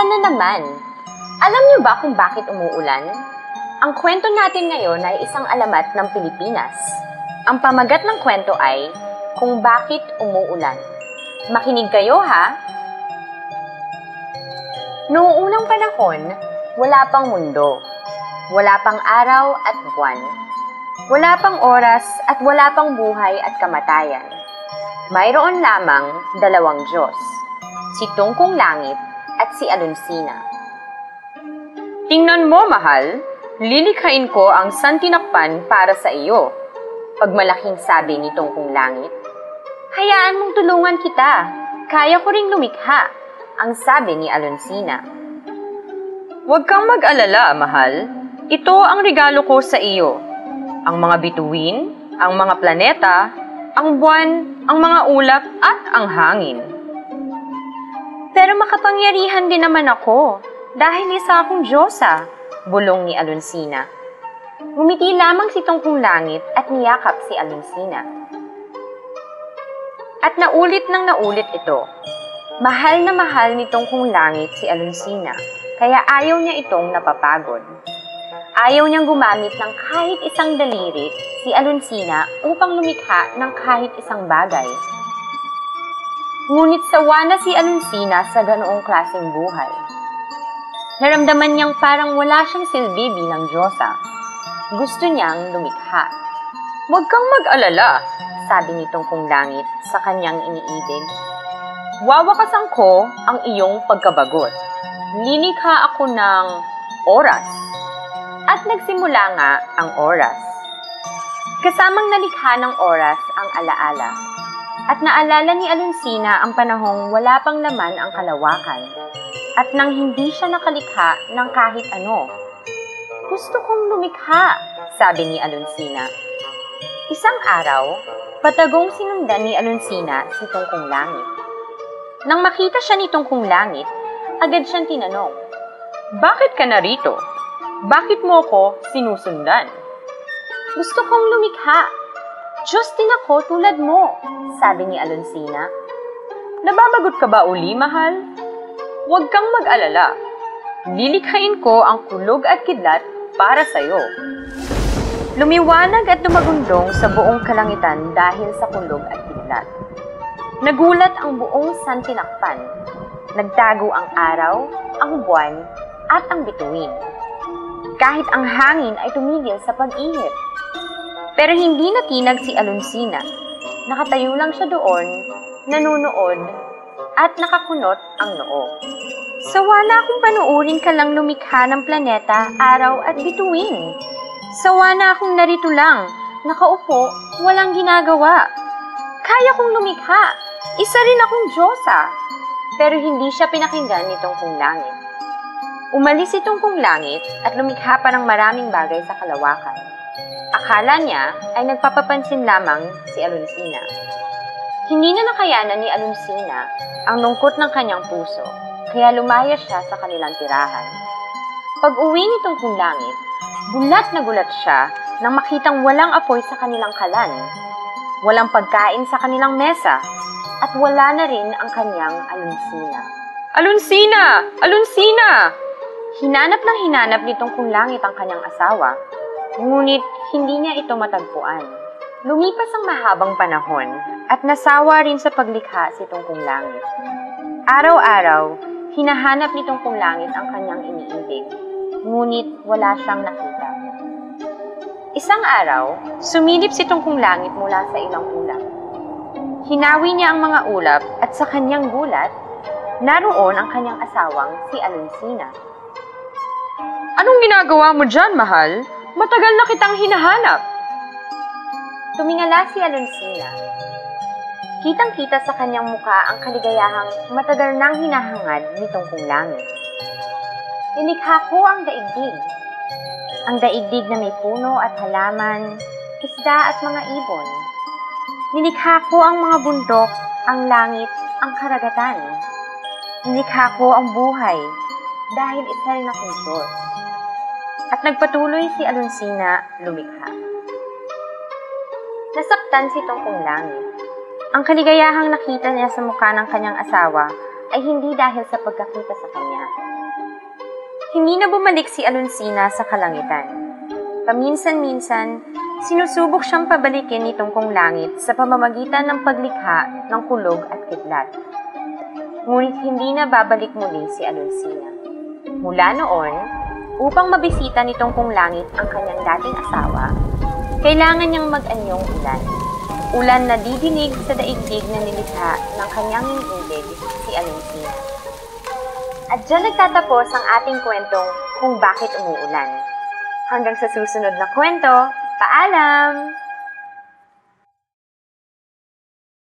na naman. Alam niyo ba kung bakit umuulan? Ang kwento natin ngayon ay isang alamat ng Pilipinas. Ang pamagat ng kwento ay kung bakit umuulan. Makinig kayo ha! Noong unang panahon, wala pang mundo. Wala pang araw at buwan. Wala pang oras at wala pang buhay at kamatayan. Mayroon lamang dalawang Diyos, si Tungkong Langit at si Alonsina. Tingnan mo, mahal, lilikhain ko ang santinakpan para sa iyo. Pagmalaking sabi ni Tungkong Langit. Hayaan mong tulungan kita, kaya ko ring lumikha, ang sabi ni Alonsina. Huwag kang mag-alala, mahal. Ito ang regalo ko sa iyo. Ang mga bituin, ang mga planeta, ang buwan, ang mga ulap at ang hangin. Pero makapangyarihan din naman ako dahil isa akong Diyosa, bulong ni Alonsina. Ngumiti lamang si Tungkong Langit at niyakap si Alonsina. At naulit nang naulit ito. Mahal na mahal ni Tungkong Langit si Alonsina, kaya ayaw niya itong napapagod. Ayaw niyang gumamit ng kahit isang daliri si Alonsina upang lumikha ng kahit isang bagay. Ngunit sawa na si Alonsina sa ganoong klaseng buhay. Naramdaman niyang parang wala siyang silbi bilang Diyosa. Gusto niyang lumikha. Huwag kang mag-alala, sabi ni Tungkong Langit sa kanyang iniibig. Wawakasan ko ang iyong pagkabagot. Linikha ako ng oras. At nagsimula nga ang oras. Kasamang nalikha ng oras ang alaala. At naalala ni Alonsina ang panahong wala pang laman ang kalawakan. At nang hindi siya nakalikha ng kahit ano. Gusto kong lumikha, sabi ni Alonsina. Isang araw, patagong sinundan ni Alonsina si Tungkong Langit. Nang makita siya ni Tungkong Langit, agad siyang tinanong, bakit ka narito? Bakit mo ko sinusundan? Gusto kong lumikha. Diyos din ako tulad mo, sabi ni Alonsina. Nababagot ka ba uli, mahal? Huwag kang mag-alala. Lilikhain ko ang kulog at kidlat para sa'yo. Lumiwanag at dumagundong sa buong kalangitan dahil sa kulog at kidlat. Nagulat ang buong santinakpan. Nagtago ang araw, ang buwan, at ang bituin. Kahit ang hangin ay tumigil sa pag-ihip. Pero hindi natinag si Alonsina. Nakatayo lang siya doon, nanunood, at nakakunot ang noo. Sawa na akong panuurin ka lang lumikha ng planeta, araw at bituin. Sawa na akong narito lang, nakaupo, walang ginagawa. Kaya kong lumikha, isa rin akong Diyosa. Pero hindi siya pinakinggan ni Tungkong Langit. Umalis si Tungkong Langit at lumikha pa ng maraming bagay sa kalawakan. Akala niya ay nagpapapansin lamang si Alonsina. Hindi na nakayanan ni Alonsina ang lungkot ng kanyang puso, kaya lumayas siya sa kanilang tirahan. Pag-uwi ni Tungkong Langit, gulat na gulat siya nang makitang walang apoy sa kanilang kalan, walang pagkain sa kanilang mesa, at wala na rin ang kanyang Alonsina. Alonsina! Alonsina! Hinanap ng hinanap ni Tungkong Langit ang kanyang asawa, ngunit hindi niya ito matagpuan. Lumipas ang mahabang panahon at nasawa rin sa paglikha si Tungkong Langit. Araw-araw, hinahanap ni Tungkong Langit ang kanyang iniibig, ngunit wala siyang nakita. Isang araw, sumilip si Tungkong Langit mula sa ilang ulap. Hinawi niya ang mga ulap at sa kanyang gulat, naroon ang kanyang asawang si Alonsina. Anong ginagawa mo dyan, mahal? Matagal na kitang hinahanap. Tumingala si Alonsina. Kitang-kita sa kanyang muka ang kaligayahang matagal nang hinahangad ni Tungkong Langit. Nilikha ko ang daigdig. Ang daigdig na may puno at halaman, isda at mga ibon. Nilikha ko ang mga bundok, ang langit, ang karagatan. Nilikha ko ang buhay dahil isa rin akong Diyos. At nagpatuloy si Alonsina lumikha. Nasaktan si Tungkong Langit. Ang kaligayahang nakita niya sa mukha ng kanyang asawa ay hindi dahil sa pagkakita sa kanya, Hindi na bumalik si Alonsina sa kalangitan. Paminsan-minsan, sinusubok siyang pabalikin ni Tungkong Langit sa pamamagitan ng paglikha ng kulog at kidlat. Ngunit hindi na babalik muli si Alonsina. Mula noon, upang mabisita ni Tungkong Langit ang kanyang dating asawa, kailangan niyang mag-anyong ulan. Ulan na didinig sa daigdig na nilikha ng kanyang inibig, si Alonsina. At dyan nagtatapos ang ating kwentong kung bakit umuulan. Hanggang sa susunod na kwento, paalam!